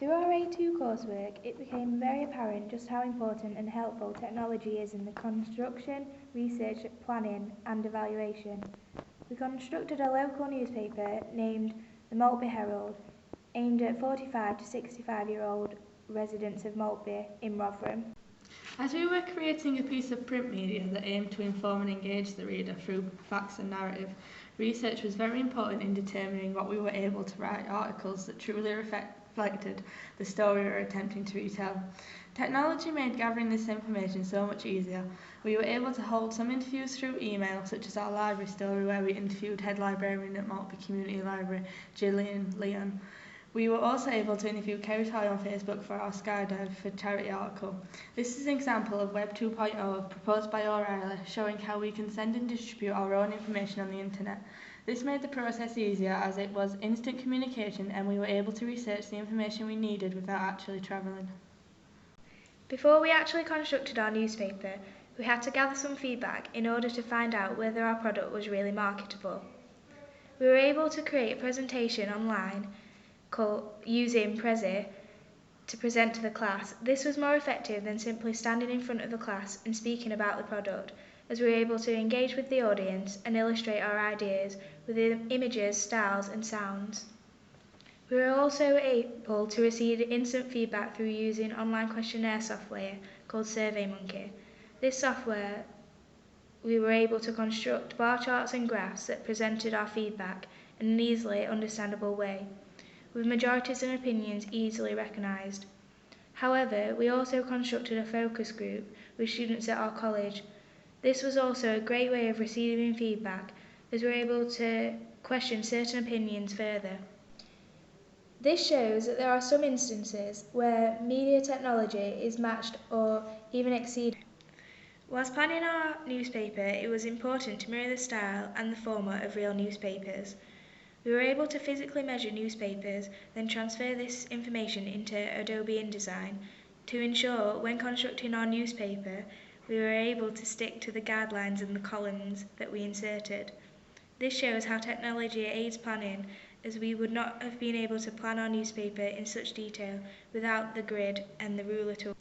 Through our A2 coursework, it became very apparent just how important and helpful technology is in the construction, research, planning and evaluation. We constructed a local newspaper named the Maltby Herald, aimed at 45 to 65-year-old residents of Maltby in Rotherham. As we were creating a piece of print media that aimed to inform and engage the reader through facts and narrative, research was very important in determining what we were able to write articles that truly reflected the story we were attempting to retell. Technology made gathering this information so much easier. We were able to hold some interviews through email, such as our library story where we interviewed head librarian at Maltby Community Library, Gillian Leon. We were also able to interview Kerry Toy on Facebook for our Skydive for charity article. This is an example of Web 2.0 proposed by O'Reilly, showing how we can send and distribute our own information on the internet. This made the process easier as it was instant communication and we were able to research the information we needed without actually travelling. Before we actually constructed our newspaper, we had to gather some feedback in order to find out whether our product was really marketable. We were able to create a presentation online using Prezi to present to the class. This was more effective than simply standing in front of the class and speaking about the product, as we were able to engage with the audience and illustrate our ideas with images, styles and sounds. We were also able to receive instant feedback through using online questionnaire software called SurveyMonkey. This software we were able to construct bar charts and graphs that presented our feedback in an easily understandable way, with majorities and opinions easily recognised. However, we also constructed a focus group with students at our college. This was also a great way of receiving feedback, as we were able to question certain opinions further. This shows that there are some instances where media technology is matched or even exceeded. Whilst planning our newspaper, it was important to mirror the style and the format of real newspapers. We were able to physically measure newspapers, then transfer this information into Adobe InDesign to ensure when constructing our newspaper we were able to stick to the guidelines and the columns that we inserted. This shows how technology aids planning, as we would not have been able to plan our newspaper in such detail without the grid and the ruler tool.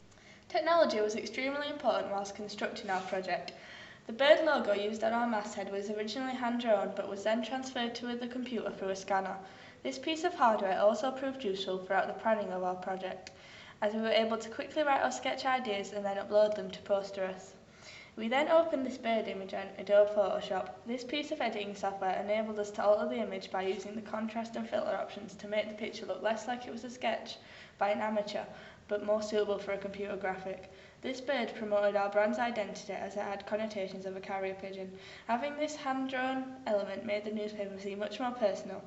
Technology was extremely important whilst constructing our project. The bird logo used on our masthead was originally hand-drawn but was then transferred to the computer through a scanner. This piece of hardware also proved useful throughout the planning of our project, as we were able to quickly write our sketch ideas and then upload them to Posterous. We then opened this bird image on Adobe Photoshop. This piece of editing software enabled us to alter the image by using the contrast and filter options to make the picture look less like it was a sketch by an amateur, but more suitable for a computer graphic. This bird promoted our brand's identity as it had connotations of a carrier pigeon. Having this hand-drawn element made the newspaper seem much more personal.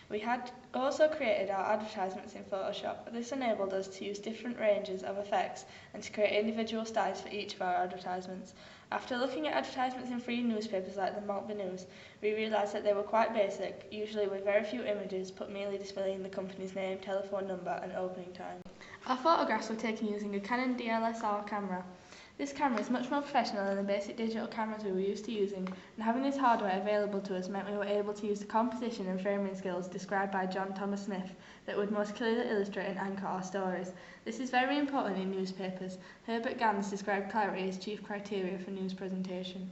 We had also created our advertisements in Photoshop. This enabled us to use different ranges of effects and to create individual styles for each of our advertisements. After looking at advertisements in free newspapers like the Maltby News, we realised that they were quite basic, usually with very few images, but merely displaying the company's name, telephone number and opening time. Our photographs were taken using a Canon DSLR camera. This camera is much more professional than the basic digital cameras we were used to using, and having this hardware available to us meant we were able to use the composition and framing skills described by John Thomas Smith that would most clearly illustrate and anchor our stories. This is very important in newspapers. Herbert Gans described clarity as chief criteria for news presentation.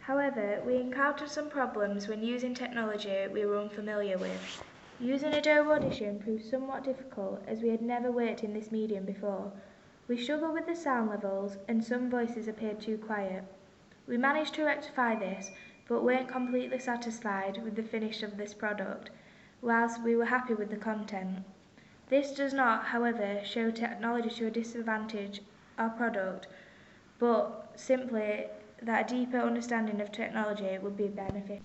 However, we encountered some problems when using technology we were unfamiliar with. Using Adobe Audition proved somewhat difficult as we had never worked in this medium before. We struggled with the sound levels and some voices appeared too quiet. We managed to rectify this, but weren't completely satisfied with the finish of this product, whilst we were happy with the content. This does not, however, show technology to a disadvantage our product, but simply that a deeper understanding of technology would be beneficial.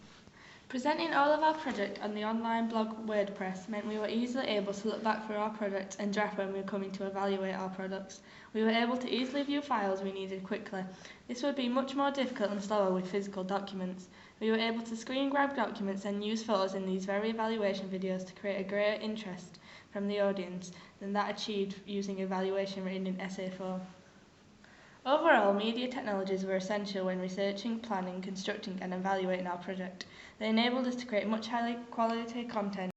Presenting all of our project on the online blog WordPress meant we were easily able to look back through our project and draft when we were coming to evaluate our products. We were able to easily view files we needed quickly. This would be much more difficult and slower with physical documents. We were able to screen grab documents and use photos in these very evaluation videos to create a greater interest from the audience than that achieved using evaluation written in essay form. Overall, media technologies were essential when researching, planning, constructing and evaluating our project. They enabled us to create much higher quality content